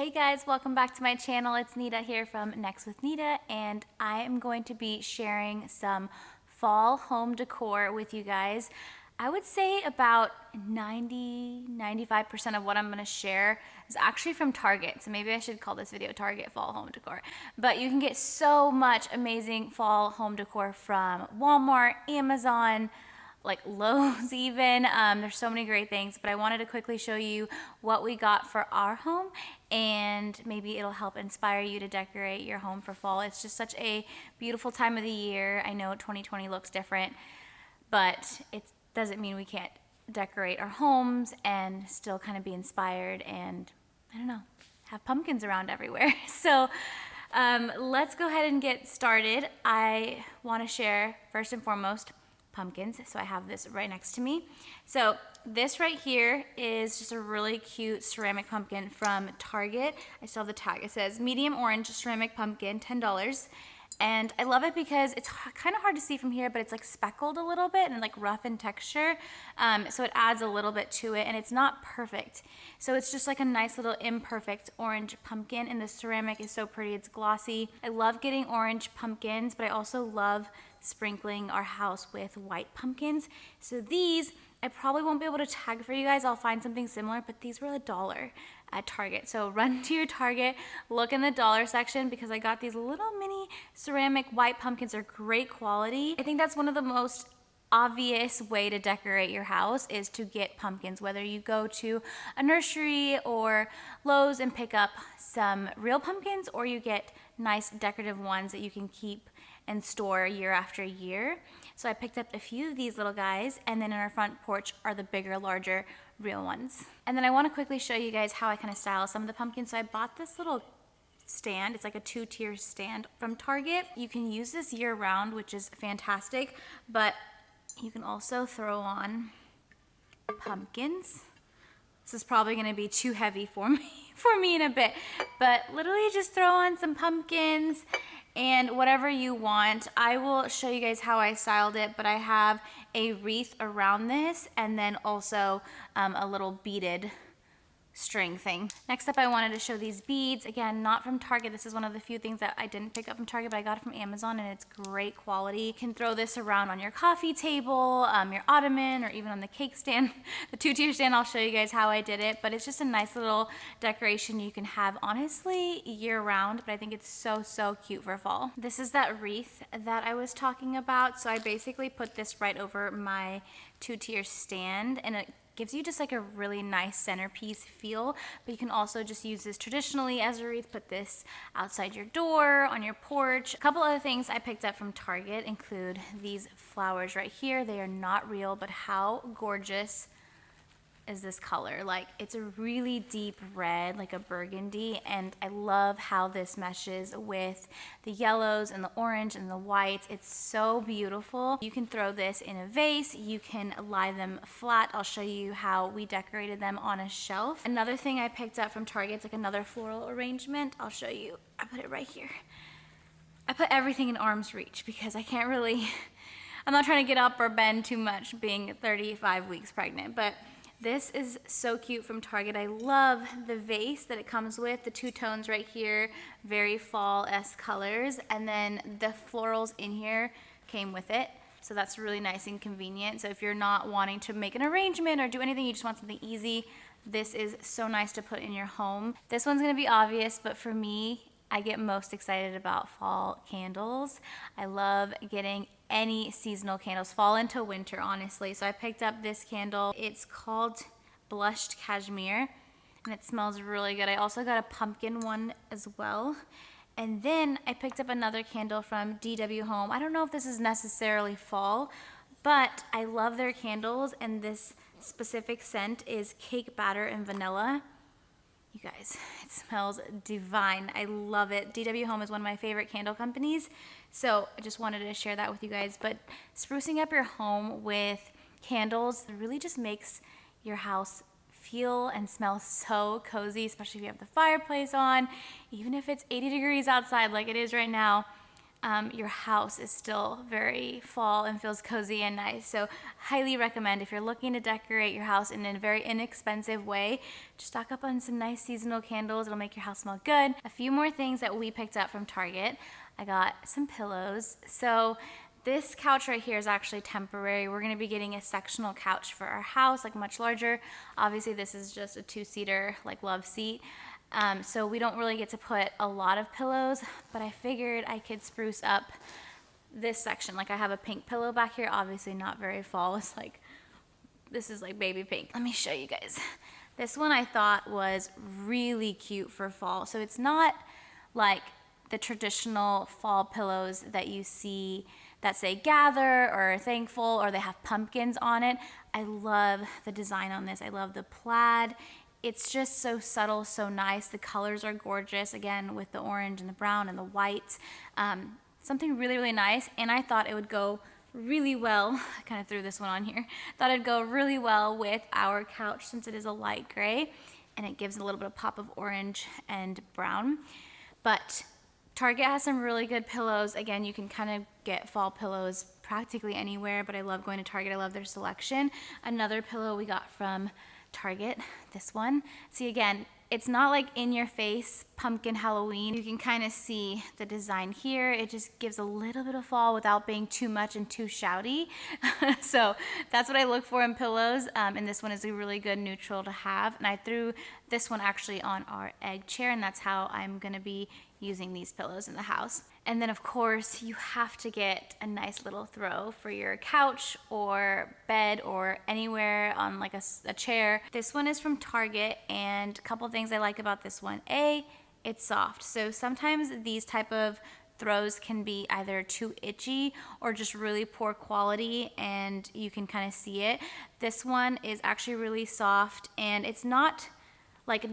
Hey guys, welcome back to my channel. It's Nita here from Next with Nita, and I am going to be sharing some fall home decor with you guys. I would say about 95% of what I'm gonna share is actually from Target. So maybe I should call this video Target Fall Home Decor. But you can get so much amazing fall home decor from Walmart, Amazon, like Lowe's even. There's so many great things, but I wanted to quickly show you what we got for our home, and maybe it'll help inspire you to decorate your home for fall. It's just such a beautiful time of the year. I know 2020 looks different, but it doesn't mean we can't decorate our homes and still kind of be inspired and, I don't know, have pumpkins around everywhere. So let's go ahead and get started. I want to share first and foremost pumpkins. So I have this right next to me. So this right here is just a really cute ceramic pumpkin from Target. I still have the tag. It says medium orange ceramic pumpkin, $10. And I love it because it's kind of hard to see from here, but it's like speckled a little bit and like rough in texture. So it adds a little bit to it, and it's not perfect. So it's just like a nice little imperfect orange pumpkin, and the ceramic is so pretty. It's glossy. I love getting orange pumpkins, but I also love sprinkling our house with white pumpkins. So these, I probably won't be able to tag for you guys. I'll find something similar, but these were $1 at Target. So run to your Target, look in the dollar section, because I got these little mini ceramic white pumpkins. They're great quality. I think that's one of the most obvious way to decorate your house is to get pumpkins, whether you go to a nursery or Lowe's and pick up some real pumpkins, or you get nice decorative ones that you can keep and store year after year. So I picked up a few of these little guys, and then in our front porch are the bigger, larger, real ones. And then I want to quickly show you guys how I kind of style some of the pumpkins. So I bought this little stand. It's like a 2-tier stand from Target. You can use this year round, which is fantastic, but you can also throw on pumpkins. This is probably going to be too heavy for me in a bit, but literally just throw on some pumpkins and whatever you want. I will show you guys how I styled it, but I have a wreath around this, and then also a little beaded string thing. Next up, I wanted to show these beads. Again, not from Target. This is one of the few things that I didn't pick up from Target, but I got it from Amazon, and it's great quality. You can throw this around on your coffee table, your ottoman, or even on the cake stand. The 2-tier stand, I'll show you guys how I did it, but it's just a nice little decoration you can have, honestly, year round, but I think it's so, so cute for fall. This is that wreath that I was talking about. So I basically put this right over my 2-tier stand, and it gives you just like a really nice centerpiece feel, but you can also just use this traditionally as a wreath. Put this outside your door, on your porch. A couple other things I picked up from Target include these flowers right here. They are not real, but how gorgeous is this color? Like, it's a really deep red, like a burgundy, and I love how this meshes with the yellows and the orange and the whites. It's so beautiful. You can throw this in a vase. You can lie them flat. I'll show you how we decorated them on a shelf. Another thing I picked up from Target is like another floral arrangement. I'll show you. I put it right here. I put everything in arm's reach because I can't really, I'm not trying to get up or bend too much being 35 weeks pregnant, but this is so cute from Target. I love the vase that it comes with, the 2 tones right here, very fall-esque colors, and then the florals in here came with it. So that's really nice and convenient. So if you're not wanting to make an arrangement or do anything, you just want something easy, this is so nice to put in your home. This one's gonna be obvious, but for me, I get most excited about fall candles. I love getting any seasonal candles, fall into winter, honestly. So I picked up this candle. It's called Blushed Cashmere, and it smells really good. I also got a pumpkin one as well. And then I picked up another candle from DW Home. I don't know if this is necessarily fall, but I love their candles, and this specific scent is cake batter and vanilla. You guys, it smells divine. I love it. DW Home is one of my favorite candle companies, so I just wanted to share that with you guys. But sprucing up your home with candles really just makes your house feel and smell so cozy, especially if you have the fireplace on. Even if it's 80 degrees outside like it is right now, your house is still very fall and feels cozy and nice. So highly recommend if you're looking to decorate your house in a very inexpensive way, just stock up on some nice seasonal candles. It'll make your house smell good. A few more things that we picked up from Target. I got some pillows. So this couch right here is actually temporary. We're gonna be getting a sectional couch for our house, like much larger. Obviously this is just a 2-seater, like love seat. So we don't really get to put a lot of pillows, but I figured I could spruce up this section. Like I have a pink pillow back here, obviously not very fall. It's like, this is like baby pink. Let me show you guys. This one I thought was really cute for fall. So it's not like the traditional fall pillows that you see that say gather or thankful, or they have pumpkins on it. I love the design on this. I love the plaid. It's just so subtle, so nice. The colors are gorgeous, again, with the orange and the brown and the white. Something really, really nice, and I thought it would go really well. I kind of threw this one on here. Thought it'd go really well with our couch since it is a light gray, and it gives a little bit of pop of orange and brown. But Target has some really good pillows. Again, you can kind of get fall pillows practically anywhere, but I love going to Target. I love their selection. Another pillow we got from Target, this one. See, again, it's not like in your face pumpkin Halloween. You can kind of see the design here. It just gives a little bit of fall without being too much and too shouty. So that's what I look for in pillows. And this one is a really good neutral to have. And I threw this one actually on our egg chair, and that's how I'm gonna be using these pillows in the house. And then of course you have to get a nice little throw for your couch or bed or anywhere on like a chair. This one is from Target, and a couple things I like about this one. A, it's soft. So sometimes these type of throws can be either too itchy or just really poor quality, and you can kind of see it. This one is actually really soft, and it's not like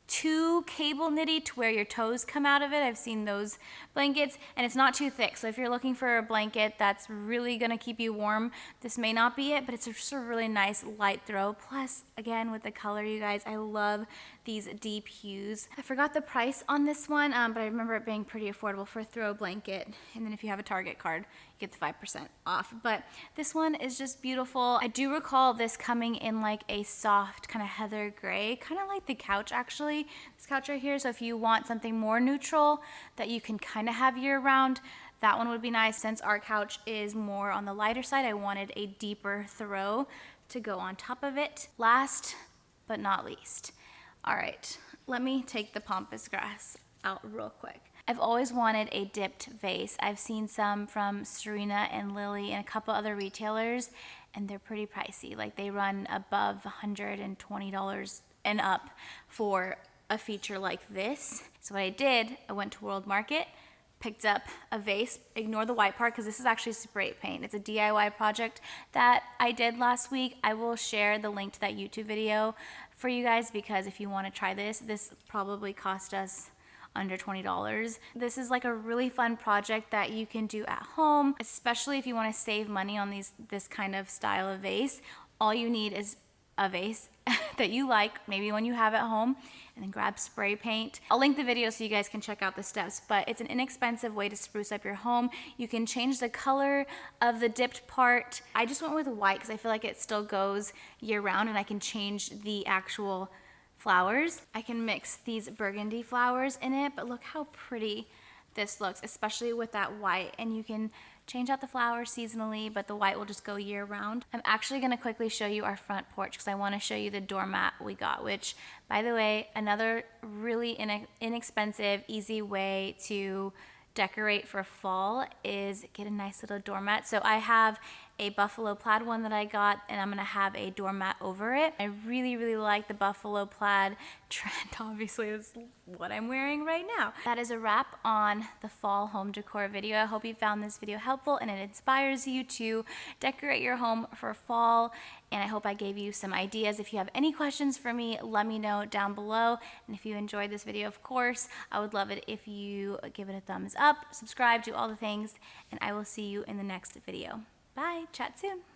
too cable knitty to where your toes come out of it. I've seen those blankets, and it's not too thick. So if you're looking for a blanket that's really gonna keep you warm, this may not be it, but it's just a really nice light throw. Plus, again, with the color, you guys, I love these deep hues. I forgot the price on this one, but I remember it being pretty affordable for a throw blanket. And then if you have a Target card, you get the 5% off. But this one is just beautiful. I do recall this coming in like a soft kind of heather gray, kind of like the couch actually, this couch right here. So if you want something more neutral that you can kind of have year round, that one would be nice. Since our couch is more on the lighter side, I wanted a deeper throw to go on top of it. Last but not least, all right, let me take the pampas grass out real quick. I've always wanted a dipped vase. I've seen some from Serena and Lily and a couple other retailers, and they're pretty pricey. Like they run above $120 and up for a feature like this. So what I did, I went to World Market, picked up a vase. Ignore the white part because this is actually spray paint. It's a DIY project that I did last week. I will share the link to that YouTube video for you guys, because if you want to try this, this probably cost us under $20. This is like a really fun project that you can do at home, especially if you want to save money on this kind of style of vase. All you need is a vase that you like, maybe one you have at home, and then grab spray paint. I'll link the video so you guys can check out the steps, but it's an inexpensive way to spruce up your home. You can change the color of the dipped part. I just went with white because I feel like it still goes year round, and I can change the actual flowers. I can mix these burgundy flowers in it, but look how pretty this looks, especially with that white. And you can change out the flowers seasonally, but the white will just go year round. I'm actually gonna quickly show you our front porch because I wanna show you the doormat we got, which, by the way, another really inexpensive, easy way to decorate for fall is get a nice little doormat. So I have a buffalo plaid one that I got, and I'm gonna have a doormat over it. I really, really like the buffalo plaid trend. Obviously, it's what I'm wearing right now. That is a wrap on the fall home decor video. I hope you found this video helpful and it inspires you to decorate your home for fall. And I hope I gave you some ideas. If you have any questions for me, let me know down below. And if you enjoyed this video, of course, I would love it if you give it a thumbs up, subscribe, do all the things, and I will see you in the next video. Bye, chat soon.